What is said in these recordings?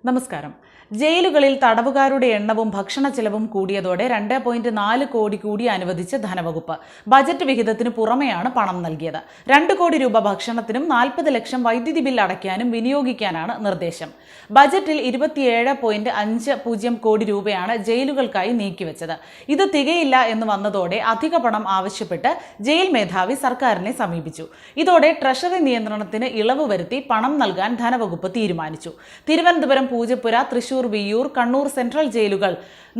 നമസ്കാരം. ജയിലുകളിൽ തടവുകാരുടെ എണ്ണവും ഭക്ഷണ ചെലവും കൂടിയതോടെ 2.4 കോടി കൂടി അനുവദിച്ച് ധനവകുപ്പ്. ബജറ്റ് വിഹിതത്തിന് പുറമെയാണ് പണം നൽകിയത്. 2 കോടി രൂപ ഭക്ഷണത്തിനും 40 ലക്ഷം വൈദ്യുതി ബിൽ അടയ്ക്കാനും വിനിയോഗിക്കാനാണ് നിർദ്ദേശം. ബജറ്റിൽ 27.50 കോടി രൂപയാണ് ജയിലുകൾക്കായി നീക്കിവെച്ചത്. ഇത് തികയില്ല എന്ന് വന്നതോടെ അധിക പണം ആവശ്യപ്പെട്ട് ജയിൽ മേധാവി സർക്കാരിനെ സമീപിച്ചു. ഇതോടെ ട്രഷറി നിയന്ത്രണത്തിന് ഇളവ് വരുത്തി പണം നൽകാൻ ധനവകുപ്പ് തീരുമാനിച്ചു. തിരുവനന്തപുരം, പൂജപ്പുര, തൃശൂർ, വിയ്യൂർ, കണ്ണൂർ സെൻട്രൽ ജയിലുകൾ,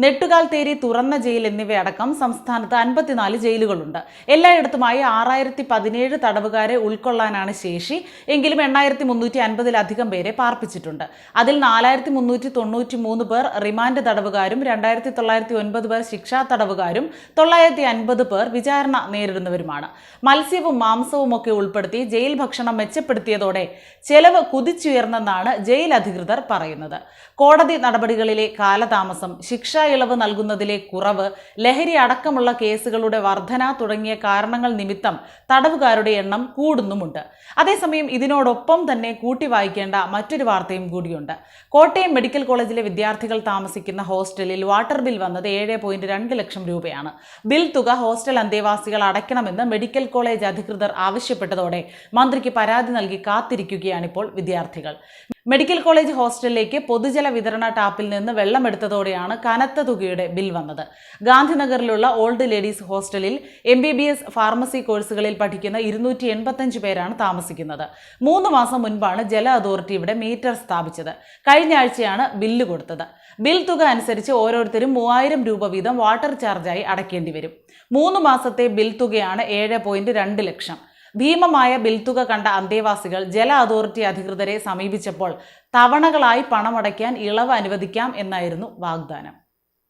നെട്ടുകാൽത്തേരി തുറന്ന ജയിൽ എന്നിവയടക്കം സംസ്ഥാനത്ത് 54 ജയിലുകളുണ്ട്. എല്ലായിടത്തുമായി 6017 തടവുകാരെ ഉൾക്കൊള്ളാനാണ് ശേഷി. എങ്കിലും 8350-ലധികം പേരെ പാർപ്പിച്ചിട്ടുണ്ട്. അതിൽ 4393 പേർ റിമാൻഡ് തടവുകാരും 2909 പേർ ശിക്ഷാ തടവുകാരും 950 പേർ വിചാരണ നേരിടുന്നവരുമാണ്. മത്സ്യവും മാംസവും ഒക്കെ ഉൾപ്പെടുത്തി ജയിൽ ഭക്ഷണം മെച്ചപ്പെടുത്തിയതോടെ ചെലവ് കുതിച്ചുയർന്നെന്നാണ് ജയിൽ അധികൃതർ പറയുന്നത്. കോടതി നടപടികളിലെ കാലതാമസം, ശിക്ഷാ ഇളവ് നൽകുന്നതിലെ കുറവ്, ലഹരി അടക്കമുള്ള കേസുകളുടെ വർധന തുടങ്ങിയ കാരണങ്ങൾ നിമിത്തം തടവുകാരുടെ എണ്ണം കൂടുന്നുമുണ്ട്. അതേസമയം ഇതിനോടൊപ്പം തന്നെ കൂട്ടി വായിക്കേണ്ട മറ്റൊരു വാർത്തയും കൂടിയുണ്ട്. കോട്ടയം മെഡിക്കൽ കോളേജിലെ വിദ്യാർത്ഥികൾ താമസിക്കുന്ന ഹോസ്റ്റലിൽ വാട്ടർ ബിൽ വന്നത് 7.2 ലക്ഷം രൂപയാണ്. ബിൽ തുക ഹോസ്റ്റൽ അന്തേവാസികൾ അടയ്ക്കണമെന്ന് മെഡിക്കൽ കോളേജ് അധികൃതർ ആവശ്യപ്പെട്ടതോടെ മന്ത്രിക്ക് പരാതി നൽകി കാത്തിരിക്കുകയാണിപ്പോൾ വിദ്യാർത്ഥികൾ. മെഡിക്കൽ കോളേജ് ഹോസ്റ്റലിലേക്ക് പൊതുജല വിതരണ ടാപ്പിൽ നിന്ന് വെള്ളമെടുത്തതോടെയാണ് കനത്ത തുകയുടെ ബിൽ വന്നത്. ഗാന്ധിനഗറിലുള്ള ഓൾഡ് ലേഡീസ് ഹോസ്റ്റലിൽ MBBS ഫാർമസി കോഴ്സുകളിൽ പഠിക്കുന്ന 285 പേരാണ് താമസിക്കുന്നത്. 3 മാസം മുൻപാണ് ജല അതോറിറ്റി ഇവിടെ മീറ്റർ സ്ഥാപിച്ചത്. കഴിഞ്ഞ ആഴ്ചയാണ് ബില്ല് കൊടുത്തത്. ബിൽ തുക അനുസരിച്ച് ഓരോരുത്തരും 3000 രൂപ വീതം വാട്ടർ ചാർജായി അടയ്ക്കേണ്ടി വരും. 3 മാസത്തെ ബിൽ തുകയാണ് 7.2 ലക്ഷം. ഭീമമായ ബിൽ തുക കണ്ട അന്തേവാസികൾ ജല അതോറിറ്റി അധികൃതരെ സമീപിച്ചപ്പോൾ തവണകളായി പണമടയ്ക്കാൻ ഇളവ് അനുവദിക്കാം എന്നായിരുന്നു വാഗ്ദാനം.